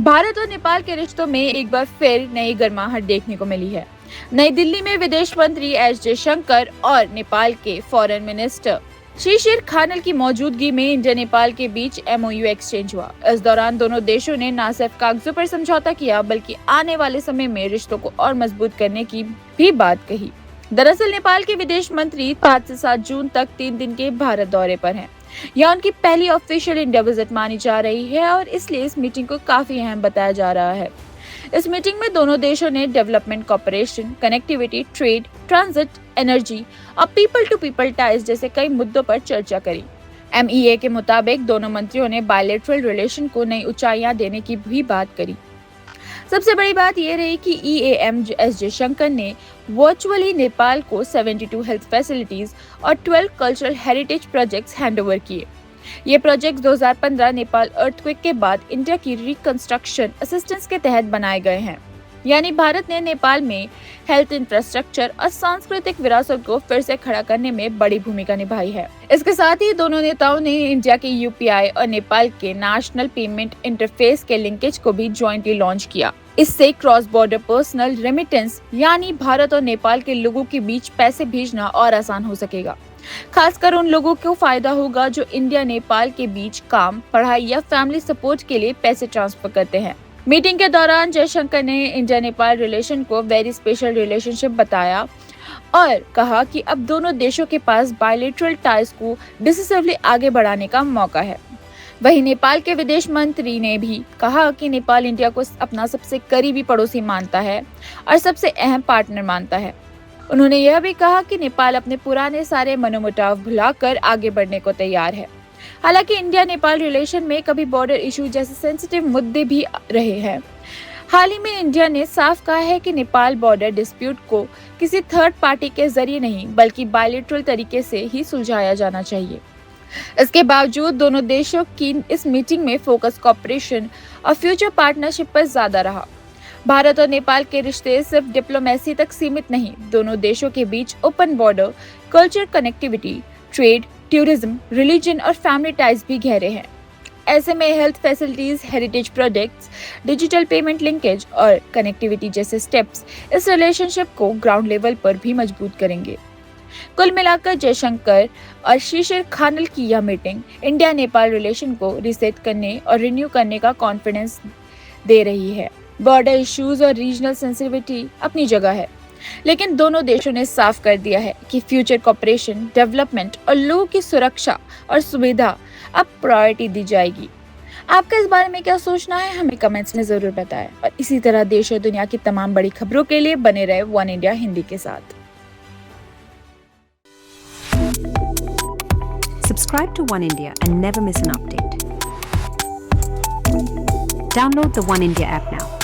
भारत और नेपाल के रिश्तों में एक बार फिर नई गर्माहट देखने को मिली है। नई दिल्ली में विदेश मंत्री एस जयशंकर और नेपाल के फॉरेन मिनिस्टर शिशिर खानल की मौजूदगी में इंडिया नेपाल के बीच MOU एक्सचेंज हुआ। इस दौरान दोनों देशों ने न सिर्फ कागजों पर समझौता किया बल्कि आने वाले समय में रिश्तों को और मजबूत करने की भी बात कही। दरअसल नेपाल के विदेश मंत्री 5 से 7 जून तक 3 दिन के भारत दौरे पर हैं। यह उनकी पहली ऑफिशियल इंडिया विजिट मानी जा रही है और इसलिए इस मीटिंग को काफी अहम बताया जा रहा है। इस मीटिंग में दोनों देशों ने development cooperation, connectivity, trade, transit, energy और पीपल टू पीपल टाइज जैसे कई मुद्दों पर चर्चा करी। MEA के मुताबिक दोनों मंत्रियों ने बायलैटरल रिलेशन को नई ऊंचाइयां देने की भी बात करी। सबसे बड़ी बात यह रही कि EAM एस जयशंकर ने वर्चुअली नेपाल को 72 हेल्थ फैसिलिटीज और 12 कल्चरल हेरिटेज प्रोजेक्ट्स हैंडओवर किए। ये प्रोजेक्ट्स 2015 नेपाल अर्थक्वेक के बाद इंडिया की रिकंस्ट्रक्शन असिस्टेंस के तहत बनाए गए हैं। यानी भारत ने नेपाल में हेल्थ इंफ्रास्ट्रक्चर और सांस्कृतिक विरासत को फिर से खड़ा करने में बड़ी भूमिका निभाई है। इसके साथ ही दोनों नेताओं ने इंडिया के UPI और नेपाल के नेशनल पेमेंट इंटरफेस के लिंकेज को भी ज्वाइंटली लॉन्च किया। इससे क्रॉस बॉर्डर पर्सनल रेमिटेंस यानी भारत और नेपाल के लोगों के बीच पैसे भेजना और आसान हो सकेगा। खासकर उन लोगों को फायदा होगा जो इंडिया नेपाल के बीच काम, पढ़ाई या फैमिली सपोर्ट के लिए पैसे ट्रांसफर करते हैं। मीटिंग के दौरान जयशंकर ने इंडिया नेपाल रिलेशन को वेरी स्पेशल रिलेशनशिप बताया और कहा कि अब दोनों देशों के पास बायलैटरल टाइज को डिसिसिवली आगे बढ़ाने का मौका है। वहीं नेपाल के विदेश मंत्री ने भी कहा कि नेपाल इंडिया को अपना सबसे करीबी पड़ोसी मानता है और सबसे अहम पार्टनर मानता है। उन्होंने यह भी कहा कि नेपाल अपने पुराने सारे मनोमुटाव भुलाकर आगे बढ़ने को तैयार है। हालांकि इंडिया नेपाल रिलेशन में कभी बॉर्डर इशू जैसे सेंसिटिव मुद्दे भी रहे हैं। हाल ही में इंडिया ने साफ कहा है कि नेपाल बॉर्डर डिस्प्यूट को किसी थर्ड पार्टी के जरिए नहीं बल्कि बायलैटरल तरीके से ही सुलझाया जाना चाहिए। इसके बावजूद दोनों देशों की इस मीटिंग में फोकस कोऑपरेशन और फ्यूचर पार्टनरशिप पर ज्यादा रहा। भारत और नेपाल के रिश्ते सिर्फ डिप्लोमेसी तक सीमित नहीं, दोनों देशों के बीच open border, culture connectivity, trade, tourism, religion और फैमिली टाइज भी गहरे हैं। ऐसे में health facilities, heritage projects, digital payment linkage और कनेक्टिविटी जैसे स्टेप्स इस रिलेशनशिप को ग्राउंड लेवल पर भी मजबूत करेंगे। कुल मिलाकर जयशंकर और शिशिर खानल की यह मीटिंग इंडिया नेपाल रिलेशन को रीसेट करने और रिन्यू करने का कॉन्फिडेंस दे रही है। बॉर्डर इश्यूज और रीजनल सेंसिटिविटी अपनी जगह है, लेकिन दोनों देशों ने साफ कर दिया है कि फ्यूचर कोऑपरेशन, डेवलपमेंट और लोगों की सुरक्षा और सुविधा अब प्रायोरिटी दी जाएगी। आपका इस बारे में क्या सोचना है, हमें कमेंट्स में जरूर बताएं और इसी तरह देश और दुनिया की तमाम बड़ी खबरों के लिए बने रहे वन इंडिया हिंदी के साथ। Subscribe to One India and never miss an update. Download the One India app now.